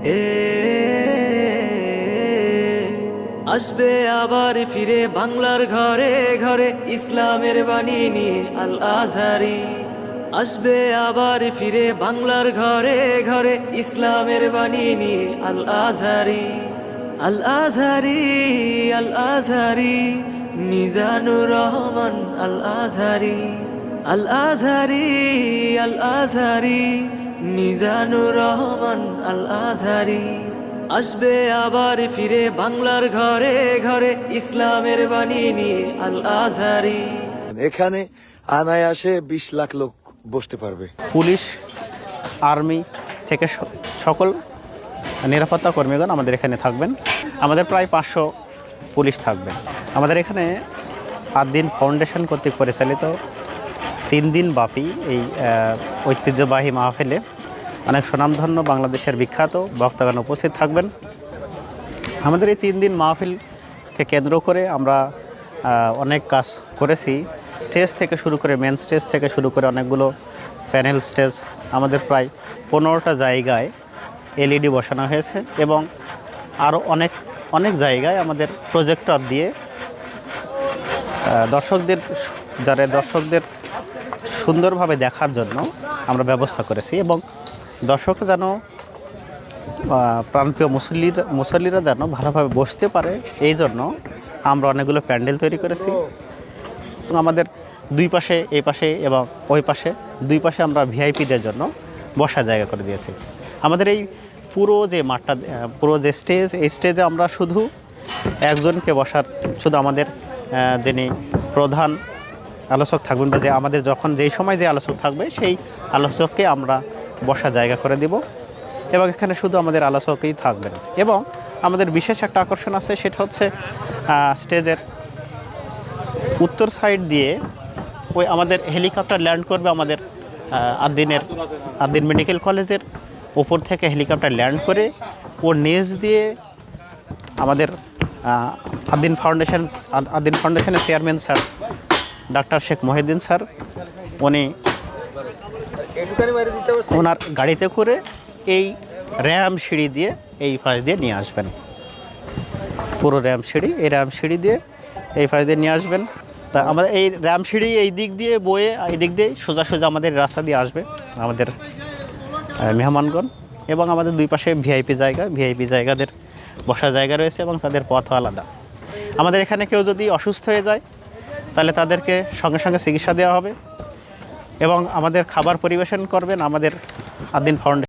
এ আসবে আবার ফিরে বাংলার ঘরে ঘরে ইসলামের বাণী নিয়ে আল আজহারি। আসবে আবার ফিরে বাংলার ঘরে ঘরে ইসলামের বাণী নিয়ে আল আজহারি। আল আজহারি, আল আজহারি, মিজানুর রহমান আল আজহারি। আল আজহারি, আল আজহারি, মিজানুর রহমান আল আজহারি। আসবে আবার ফিরে বাংলার ঘরে ঘরে ইসলামের বাণী নিয়ে আল আজহারি। এখানে অনায়াসে 20 লাখ লোক বসতে পারবে। পুলিশ, আর্মি থেকে সকল নিরাপত্তা কর্মীগণ আমাদের এখানে থাকবেন। আমাদের প্রায় 500 পুলিশ থাকবেন। আমাদের এখানে আদ-দ্বীন ফাউন্ডেশন কর্তৃক পরিচালিত 3 দিন ব্যাপী এই ঐতিহ্যবাহী মাহফিলে অনেক সুনামধন্য বাংলাদেশের বিখ্যাত বক্তাগণ উপস্থিত থাকবেন। আমাদের এই 3 দিন মাহফিলকে কেন্দ্র করে আমরা অনেক কাজ করেছি। স্টেজ থেকে শুরু করে মেন স্টেজ থেকে শুরু করে অনেকগুলো প্যানেল স্টেজ আমাদের প্রায় 15টা জায়গায় LED বসানো হয়েছে এবং আরও অনেক জায়গায় আমাদের প্রজেক্টর দিয়ে দর্শকদের সুন্দরভাবে দেখার জন্য আমরা ব্যবস্থা করেছি এবং দর্শক যেন প্রাণপ্রিয় মুসল্লিরা যেন ভালোভাবে বসতে পারে, এই জন্য আমরা অনেকগুলো প্যান্ডেল তৈরি করেছি। আমাদের দুই পাশে, এই পাশে এবং ওই পাশে, দুই পাশে আমরা ভিআইপিদের জন্য বসার জায়গা করে দিয়েছি। আমাদের এই পুরো যে মাঠটা, পুরো যে স্টেজ, এই স্টেজে আমরা শুধু একজনকে বসার, শুধু আমাদের যিনি প্রধান আলোচক থাকবেন বা যে আমাদের যখন যেই সময় যে আলোচক থাকবে সেই আলোচককে আমরা বসার জায়গা করে দিব এবং এখানে শুধু আমাদের আলোচকই থাকবেন। এবং আমাদের বিশেষ একটা আকর্ষণ আছে, সেটা হচ্ছে স্টেজের উত্তর সাইড দিয়ে ওই আমাদের হেলিকপ্টার ল্যান্ড করবে আমাদের আদ-দ্বীন মেডিকেল কলেজের ওপর থেকে হেলিকপ্টার ল্যান্ড করে ওর নিচ দিয়ে আমাদের আদ-দ্বীন ফাউন্ডেশনের chairman sir doctor Sheikh Mohiuddin sir, উনি ওনার গাড়িতে করে এই র্যাম সিঁড়ি দিয়ে এই পাশ দিয়ে নিয়ে আসবেন। পুরো র্যাম সিঁড়ি দিয়ে এই পাশ দিয়ে নিয়ে আসবেন। তা আমাদের এই র্যাম সিঁড়ি এই দিক দিয়ে বয়ে এই দিক দিয়ে সোজা আমাদের রাস্তা দিয়ে আসবে আমাদের মেহমানগণ। এবং আমাদের দুই পাশে ভিআইপি জায়গাদের বসার জায়গা রয়েছে এবং তাদের পথও আলাদা। আমাদের এখানে কেউ যদি অসুস্থ হয়ে যায় তাহলে তাদেরকে সঙ্গে সঙ্গে চিকিৎসা দেওয়া হবে এবং আমাদের খাবার পরিবেশন করবেন আমাদের আদ-দ্বীন ফাউন্ডেশন।